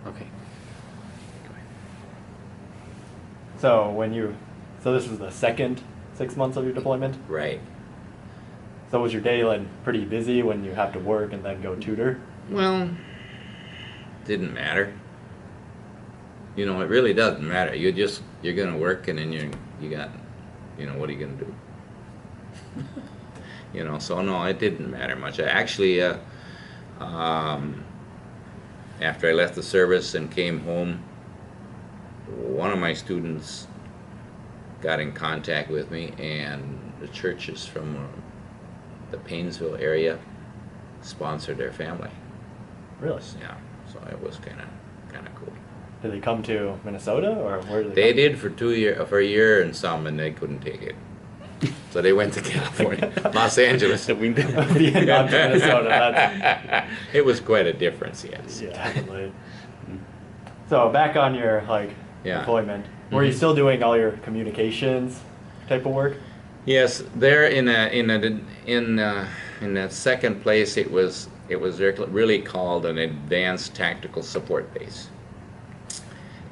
Okay. So this was the second 6 months of your deployment? Right. So was your day like pretty busy when you have to work and then go tutor? Well, didn't matter. You know, it really doesn't matter. You're gonna work, and then you got, you know, what are you gonna do? You know, so no, it didn't matter much. I actually, um, after I left the service and came home, one of my students got in contact with me, and the churches from the Paynesville area sponsored their family. Really? Yeah, so it was kind of cool. Did they come to Minnesota or where did They come? did for a year and some, and they couldn't take it, so they went to California, Los Angeles. Vietnam to Minnesota. That's, It was quite a difference, yes. yeah, definitely. So back on your Yeah. deployment, were you still doing all your communications type of work? Yes, there in that second place, it was really called an advanced tactical support base,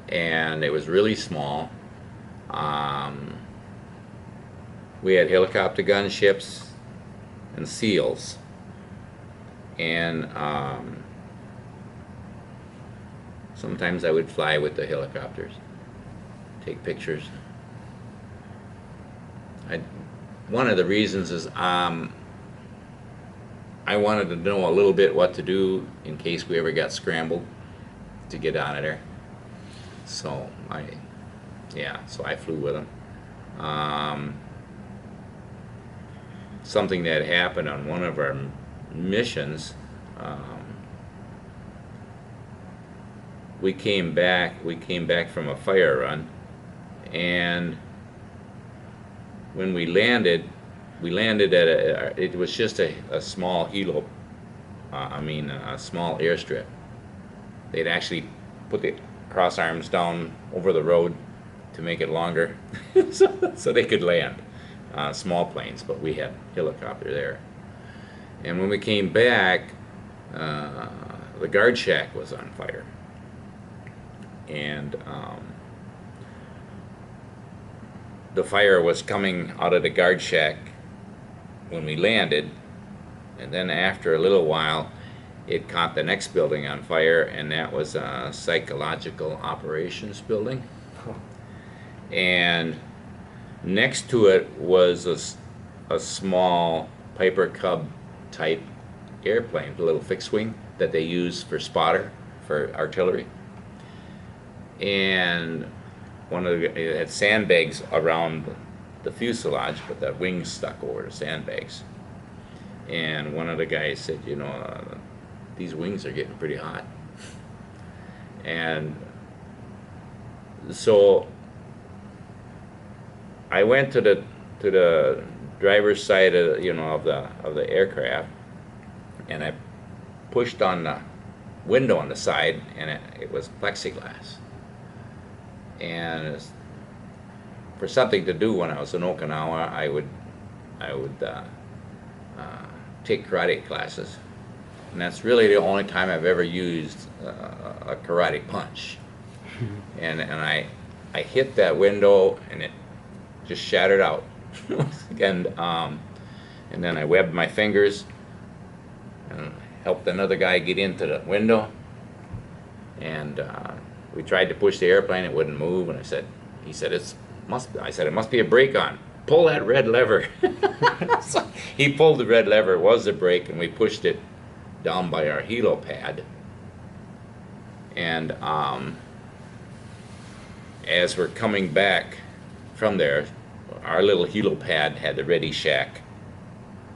and it was really small. We had helicopter gunships and SEALs, and sometimes I would fly with the helicopters, take pictures. One of the reasons is I wanted to know a little bit what to do in case we ever got scrambled to get out of there. So so I flew with them. Something that happened on one of our missions, we came back from a fire run, and when we landed at it was just a small a small airstrip. They'd actually put the cross arms down over the road to make it longer so they could land small planes, but we had helicopter there. And when we came back, the guard shack was on fire, and the fire was coming out of the guard shack when we landed, and then after a little while it caught the next building on fire, and that was a psychological operations building. And next to it was a small Piper Cub type airplane, a little fixed wing that they use for spotter for artillery, and it had sandbags around the fuselage, but the wings stuck over the sandbags. And one of the guys said, you know, these wings are getting pretty hot. And so I went to the driver's side of the aircraft, and I pushed on the window on the side, and it was plexiglass. And for something to do when I was in Okinawa, I would take karate classes, and that's really the only time I've ever used a karate punch. And I hit that window, and it just shattered out. And then I webbed my fingers and helped another guy get into the window, and we tried to push the airplane. It wouldn't move, and he said it must be a brake on. Pull that red lever. So he pulled the red lever. It was the brake, and we pushed it down by our helo pad. And as we're coming back from there, our little helo pad had the ready shack.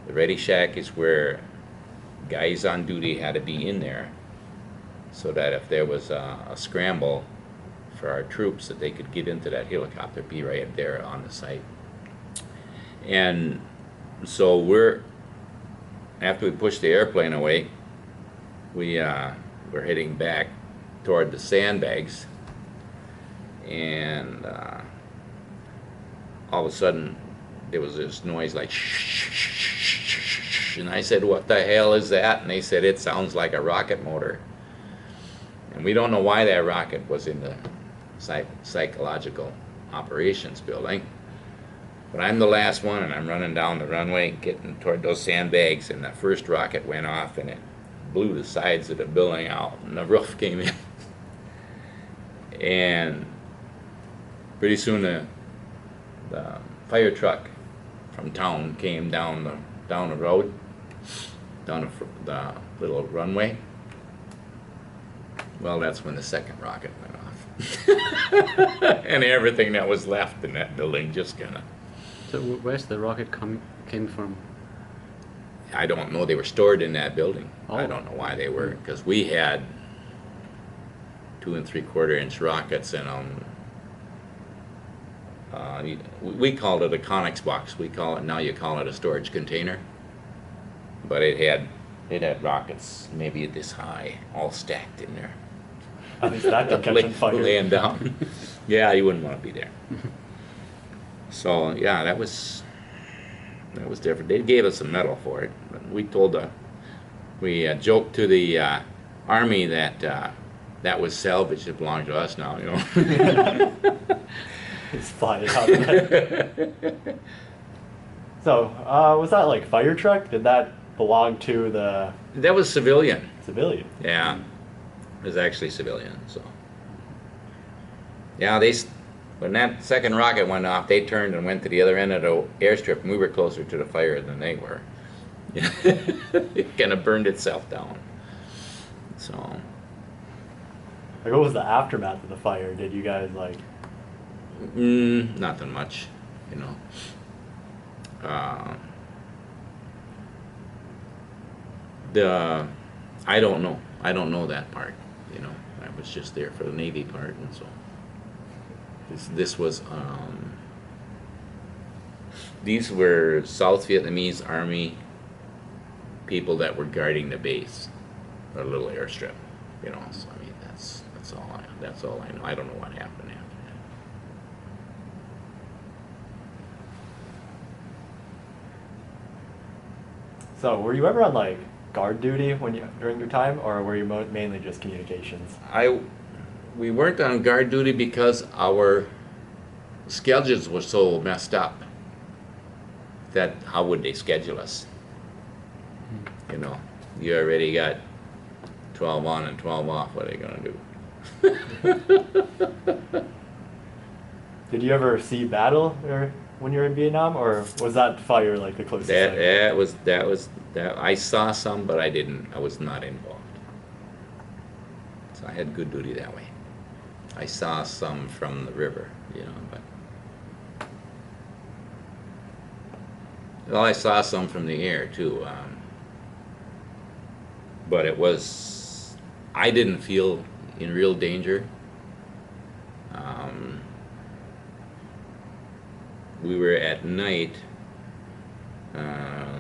The ready shack is where guys on duty had to be in there, so that if there was a scramble for our troops, that they could get into that helicopter, be right there on the site. And so after we pushed the airplane away, we're heading back toward the sandbags, and all of a sudden there was this noise like shh, and I said, "What the hell is that?" And they said, "It sounds like a rocket motor." And we don't know why that rocket was in the psychological operations building. But I'm the last one, and I'm running down the runway, getting toward those sandbags, and the first rocket went off, and it blew the sides of the building out, and the roof came in. And pretty soon the fire truck from town came down the road, down the little runway. Well, that's when the second rocket went off. And everything that was left in that building just kind of... So where's the rocket came from? I don't know. They were stored in that building. Oh. I don't know why they were, because we had 2 3/4-inch rockets in them. We called it a Conex box. Now you call it a storage container. But it had rockets maybe this high, all stacked in there. At least that can catch on fire. Laying down. Yeah, you wouldn't want to be there. So yeah, that was different. They gave us a medal for it. We joked to the Army that that was salvage. It belonged to us now, you know. It's flying out of that. So, was that like fire truck? Did that belong to the That was civilian. civilian? Yeah, it was actually civilian. So yeah, when that second rocket went off, they turned and went to the other end of the airstrip, and we were closer to the fire than they were. It kind of burned itself down. So Like, what was the aftermath of the fire? Did you guys like? nothing much, you know. I don't know. I don't know that part. You know, I was just there for the Navy part, and so this was. These were South Vietnamese Army people that were guarding the base, a little airstrip. You know, so I mean that's all I know. I don't know what happened after that. So, were you ever on like guard duty during your time, or were you mainly just communications? We weren't on guard duty because our schedules were so messed up that how would they schedule us? You know, you already got 12 on and 12 off. What are they gonna do? Did you ever see battle when you were in Vietnam, or was that fire like the closest thing? That I saw some, but I was not involved. So I had good duty that way. I saw some from the river, you know, but well, I saw some from the air too. But I didn't feel in real danger. We were at night.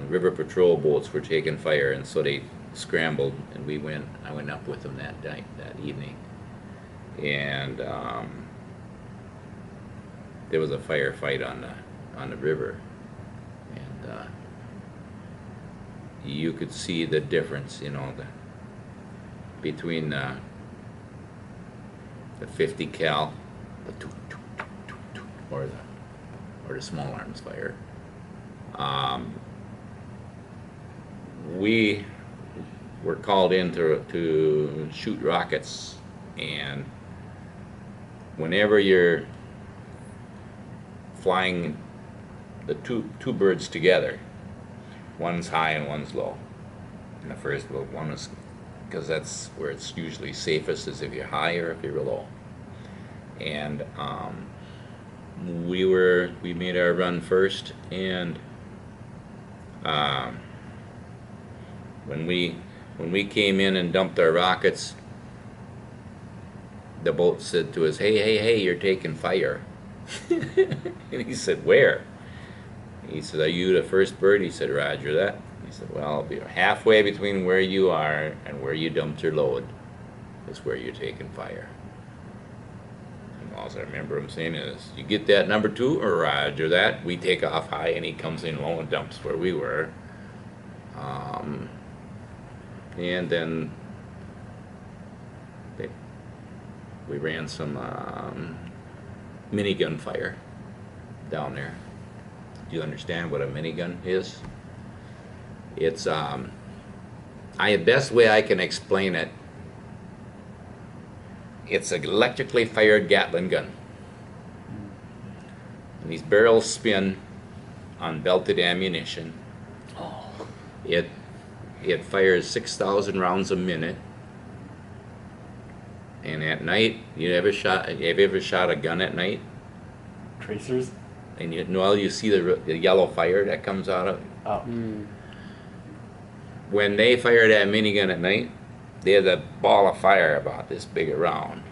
River patrol boats were taking fire, and so they scrambled, and I went up with them that evening, and there was a firefight on the river, and you could see the difference, you know, between the 50 cal, the or the small arms fire. We were called in to shoot rockets, and whenever you're flying the two birds together, one's high and one's low. And the first one is, because that's where it's usually safest, is if you're high or if you're low. And we made our run first, and when we came in and dumped our rockets, the boat said to us, hey, you're taking fire. And he said, where? He said, are you the first bird? He said, roger that. He said, well, I'll be halfway between where you are and where you dumped your load is where you're taking fire. And all I remember him saying is, you get that, number 2, or roger that. We take off high, and he comes in low and dumps where we were. And then We ran some minigun fire down there. Do you understand what a minigun is? It's best way I can explain it. It's an electrically fired Gatling gun. And these barrels spin on belted ammunition. Oh. It fires 6,000 rounds a minute. And at night, have you ever shot a gun at night? Tracers? And you see the yellow fire that comes out of it? Oh. Mm. When they fire that minigun at night, there's a ball of fire about this big around,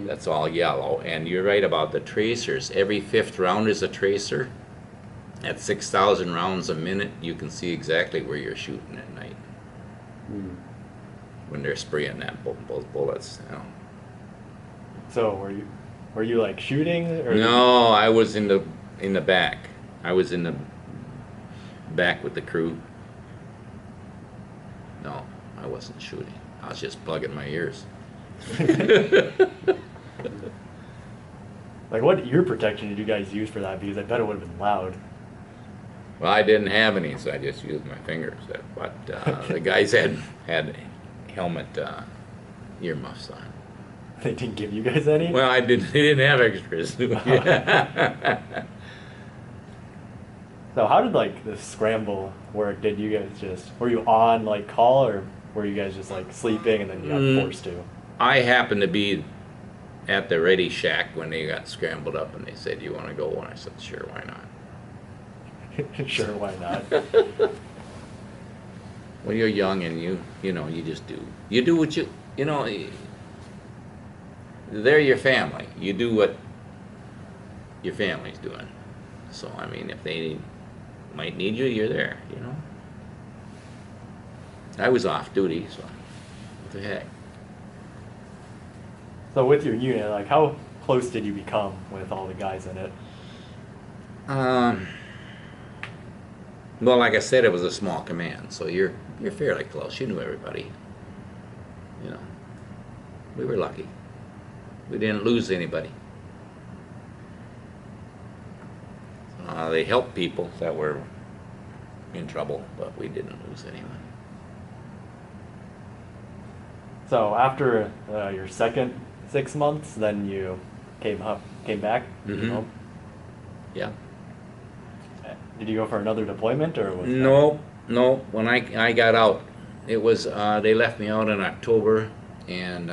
that's all yellow. And you're right about the tracers. Every fifth round is a tracer. At 6,000 rounds a minute, you can see exactly where you're shooting at night when they're spraying those bullets. So were you like shooting? Or No, I was in the back. I was in the back with the crew. No, I wasn't shooting. I was just plugging my ears. Like, what ear protection did you guys use for that? Because I bet it would have been loud. Well, I didn't have any, so I just used my fingers. But the guys had helmet earmuffs on. They didn't give you guys any? Well, they didn't have extras. So how did like the scramble work? Did you guys were you on like call, or were you guys just like sleeping and then you got forced to? I happened to be at the ready shack when they got scrambled up, and they said, "You want to go?" And I said, "Sure, why not?" Sure, why not? Well, you're young and you just do. You do what they're your family. You do what your family's doing. So, I mean, if they might need you, you're there, I was off duty, so what the heck. So with your unit, like how close did you become with all the guys in it? Well, like I said, it was a small command, so you're fairly close. You knew everybody. We were lucky. We didn't lose anybody. They helped people that were in trouble, but we didn't lose anyone. So after your second 6 months, then you came back. Mhm. Yeah. Did you go for another deployment, or was No. When I got out, it was they left me out in October, and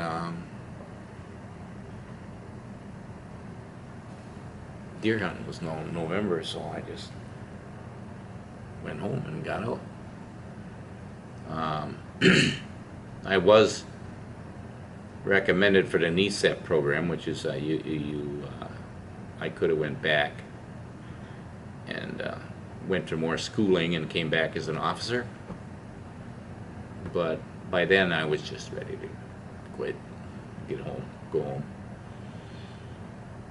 deer hunting was November, so I just went home and got out. I was recommended for the NESEP program, which is I could have went back and went to more schooling and came back as an officer, but by then I was just ready to quit, get home, go home.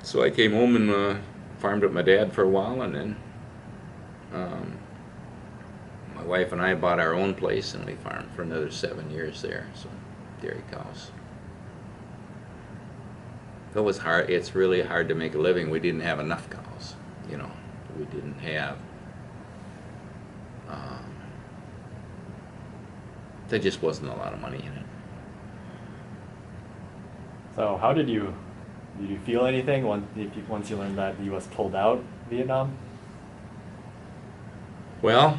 So I came home and farmed with my dad for a while, and then my wife and I bought our own place, and we farmed for another 7 years there, so dairy cows. It was hard. It's really hard to make a living. We didn't have enough cows, we didn't have there just wasn't a lot of money in it. So how did you feel anything once you learned that the U.S. pulled out Vietnam? Well,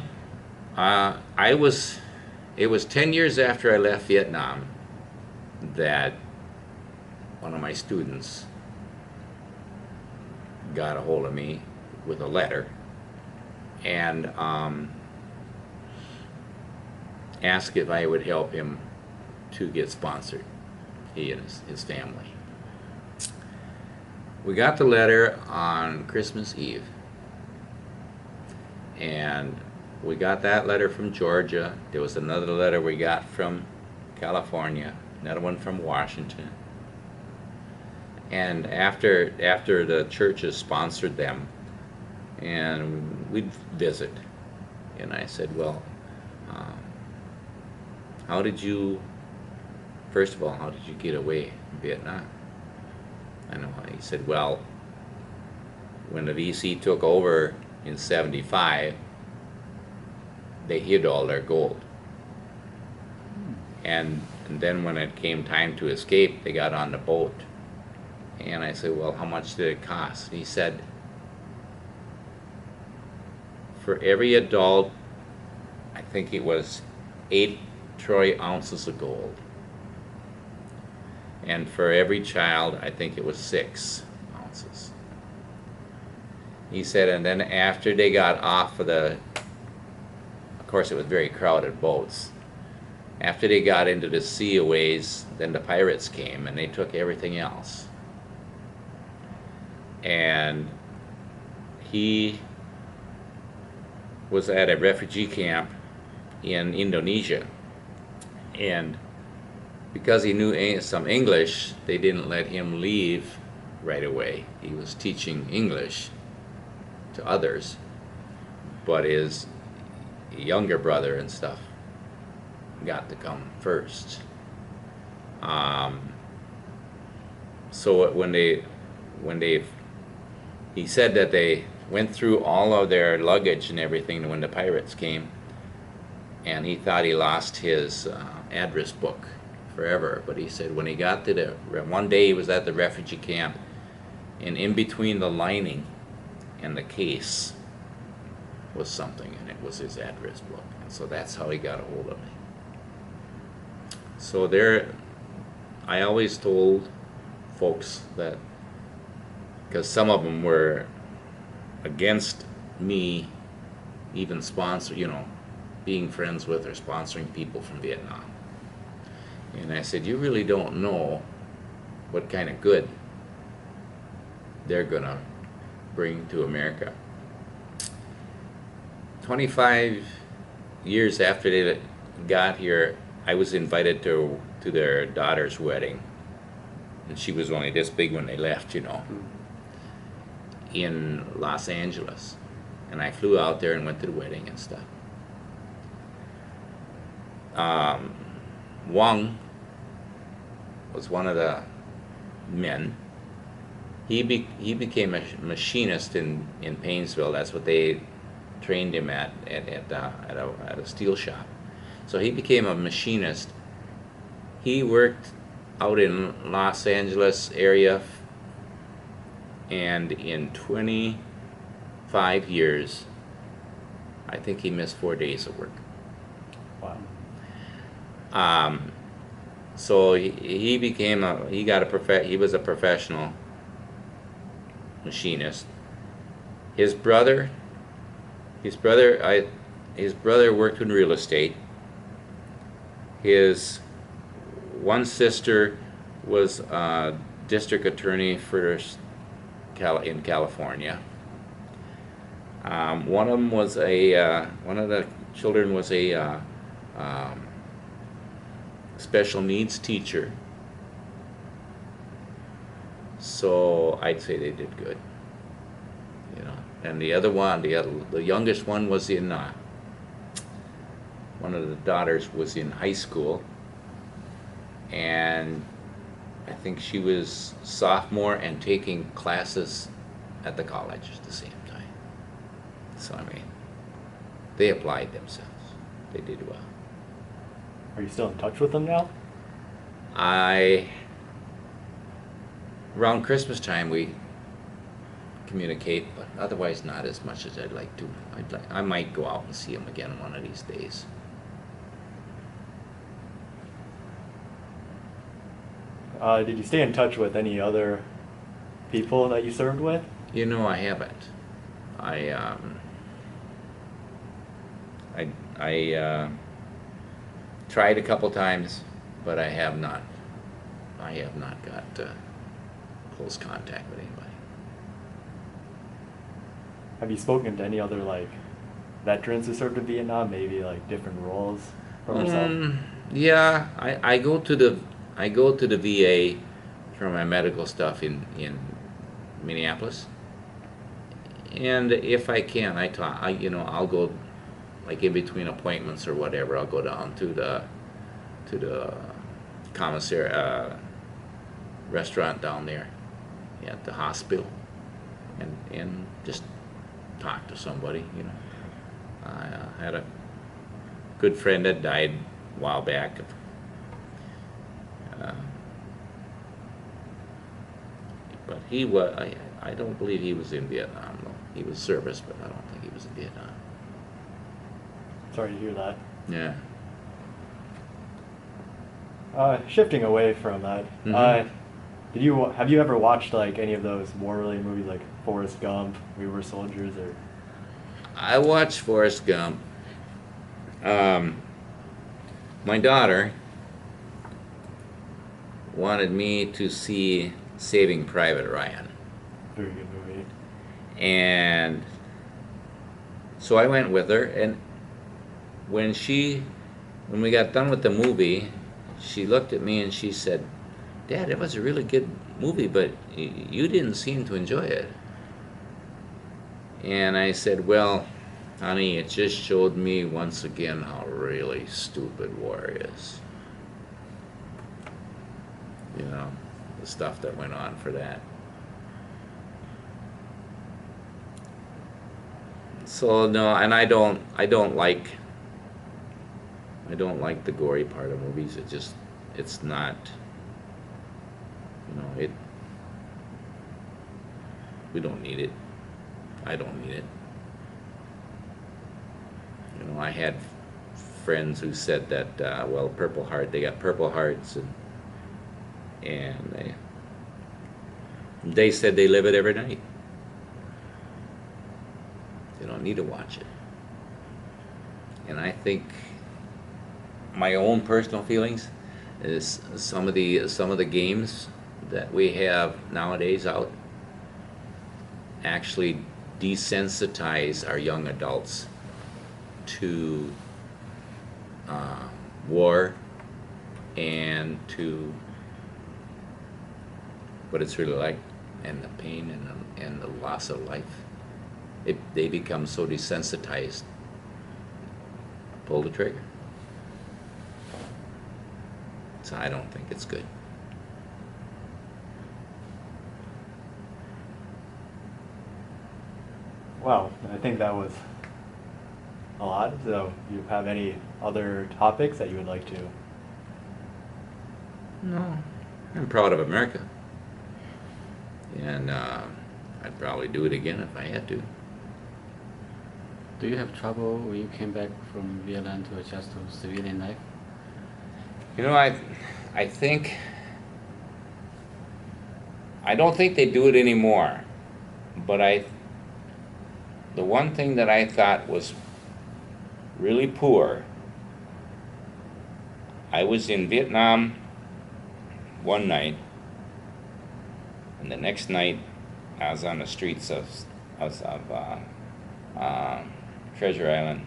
it was 10 years after I left Vietnam that one of my students got a hold of me with a letter and asked if I would help him to get sponsored, he and his family. We got the letter on Christmas Eve, and we got that letter from Georgia. There was another letter we got from California, another one from Washington. And after the churches sponsored them, and we'd visit, and I said, well, first of all, how did you get away from Vietnam? I know. He said, well, when the VC took over in 75, they hid all their gold. And then when it came time to escape, they got on the boat. And I said, well, how much did it cost? He said, for every adult, I think it was 8 troy ounces of gold. And for every child, I think it was 6 ounces. He said, and then after they got off of of course it was very crowded boats, after they got into the sea a ways, then the pirates came and they took everything else. And he was at a refugee camp in Indonesia, and because he knew some English, they didn't let him leave right away. He was teaching English to others, but his younger brother and stuff got to come first. So he said that they went through all of their luggage and everything when the pirates came, and he thought he lost his address book forever. But he said when he got to one day he was at the refugee camp, and in between the lining and the case was something, and it was his address book. And so that's how he got a hold of me. So I always told folks that, because some of them were against me even being friends with or sponsoring people from Vietnam. And I said, you really don't know what kind of good they're gonna bring to America. 25 years after they got here, I was invited to their daughter's wedding, and she was only this big when they left, in Los Angeles. And I flew out there and went to the wedding and stuff. Wang was one of the men. He became a machinist in Painesville. That's what they trained him at a steel shop. So he became a machinist. He worked out in Los Angeles area, and in 25 years, I think he missed 4 days of work. Wow. So he was a professional machinist. His brother worked in real estate. His one sister was a district attorney in California. One of the children was a special needs teacher. So I'd say they did good, And the other one, the youngest one was one of the daughters was in high school, and I think she was sophomore and taking classes at the college at the same time. So they applied themselves. They did well. Are you still in touch with them now? Around Christmas time we communicate, but otherwise not as much as I'd like to. I might go out and see them again one of these days. Did you stay in touch with any other people that you served with? I haven't. I tried a couple times, but I have not got close contact with anybody. Have you spoken to any other veterans who served in Vietnam? Maybe different roles from yourself? Yeah, I go to the VA for my medical stuff in Minneapolis, and if I can, I'll go in between appointments or whatever. I'll go down to the commissary restaurant down there at the hospital and just talk to somebody, you know. I had a good friend that died a while back. But he was, I don't believe he was in Vietnam, though. He was service, but I don't think he was in Vietnam. Sorry to hear that. Yeah. Shifting away from that, Mhm. have you ever watched like any of those war-related movies like Forrest Gump, We Were Soldiers, or? I watched Forrest Gump. My daughter wanted me to see Saving Private Ryan. Very good movie. And so I went with her, and when we got done with the movie, she looked at me and she said, "Dad, it was a really good movie, but you didn't seem to enjoy it." And I said, "Well, honey, it just showed me once again how really stupid war is. You know, the stuff that went on for that." So no, and I don't like the gory part of movies. It's not, you know, we don't need it. I don't need it. You know, I had friends who said that, well, Purple Heart, they got Purple Hearts, and they said they live it every night. They don't need to watch it. And I think my own personal feelings is some of the games that we have nowadays out actually desensitize our young adults to war and to what it's really like, and the pain and the loss of life. They become so desensitized. Pull the trigger. So I don't think it's good. Well, I think that was a lot. So, do you have any other topics that you would like to? No, I'm proud of America, and I'd probably do it again if I had to. Do you have trouble when you came back from Vietnam to adjust to civilian life? You know, I think, I don't think they do it anymore, but the one thing that I thought was really poor, I was in Vietnam one night, and the next night I was on the streets of Treasure Island,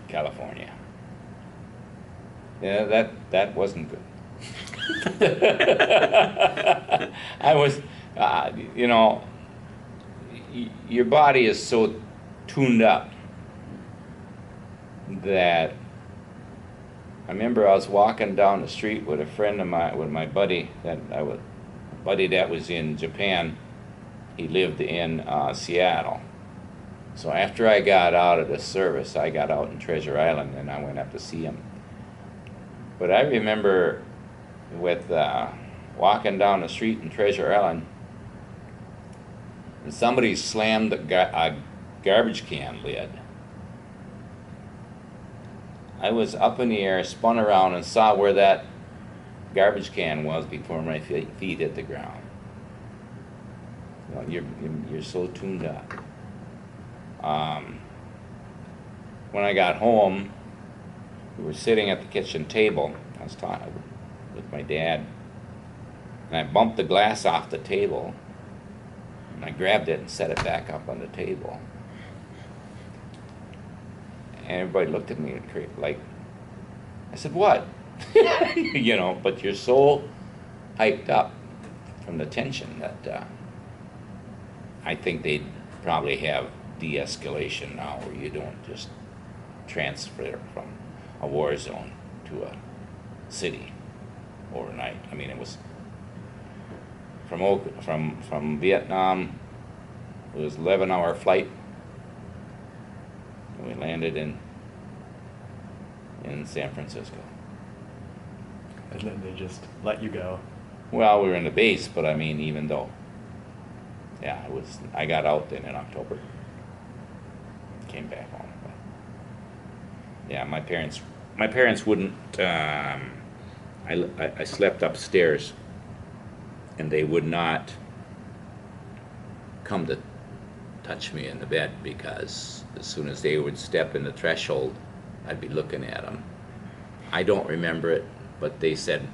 California. Yeah, that wasn't good. I was, you know, your body is so tuned up that I remember I was walking down the street with a friend of mine, with my buddy that was in Japan. He lived in Seattle. So after I got out of the service, I got out in Treasure Island and I went up to see him. But I remember with walking down the street in Treasure Island, and somebody slammed a garbage can lid. I was up in the air, spun around, and saw where that garbage can was before my feet hit the ground. You know, you're so tuned up. When I got home, we were sitting at the kitchen table. I was talking with my dad, and I bumped the glass off the table, and I grabbed it and set it back up on the table. And everybody looked at me like, I said, "What?" You know, but you're so hyped up from the tension that I think they'd probably have de-escalation now, where you don't just transfer from a war zone to a city overnight. I mean, it was from Vietnam. It was 11-hour flight. And we landed in San Francisco. And then they just let you go. Well, we were in the base, but I mean, even though, yeah, I got out then in October. Came back home. But yeah, my parents wouldn't. I slept upstairs, and they would not come to touch me in the bed, because as soon as they would step in the threshold, I'd be looking at them. I don't remember it, but they said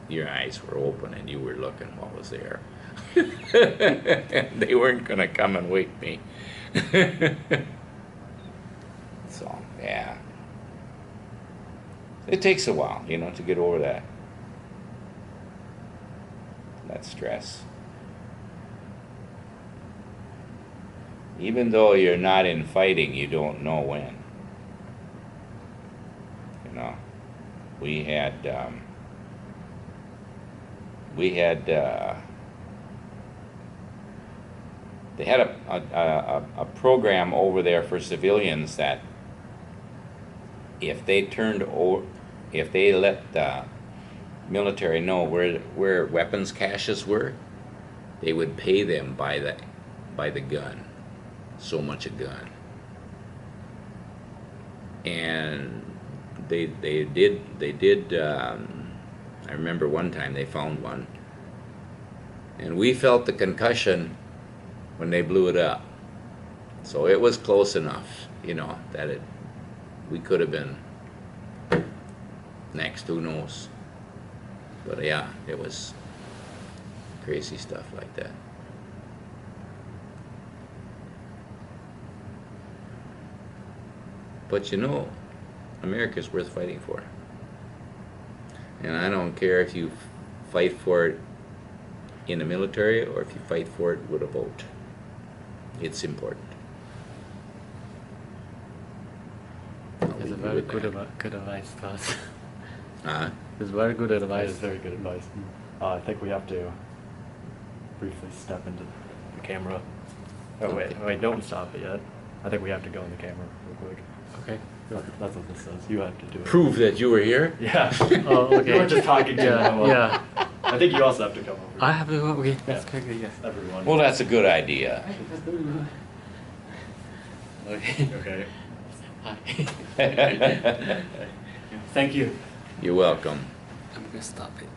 your eyes were open and you were looking what was there. They weren't gonna come and wake me. So yeah, it takes a while, you know, to get over that stress. Even though you're not in fighting, you don't know when. You know, we had they had a program over there for civilians that if they let the military know where weapons caches were, they would pay them by the gun, so much a gun. And they did. I remember one time they found one, and we felt the concussion when they blew it up. So it was close enough, you know, that we could have been next, who knows. But yeah, it was crazy stuff like that. But you know, America's worth fighting for. And I don't care if you fight for it in the military or if you fight for it with a vote. It's important. It's a very good advice to us. It's very good That advice. is very good advice. I think we have to briefly step into the camera. Oh wait, don't stop it yet. I think we have to go in the camera real quick. Okay. That's what this says. You have to do it. Prove that you were here? Yeah. Oh, okay. You were just talking to Yeah, me. yeah. I think you also have to come over. I have to go. Okay, that's Yeah. okay. Yes. Everyone. Well, that's a good idea. Okay. Okay. Hi. Thank you. You're welcome. I'm gonna stop it.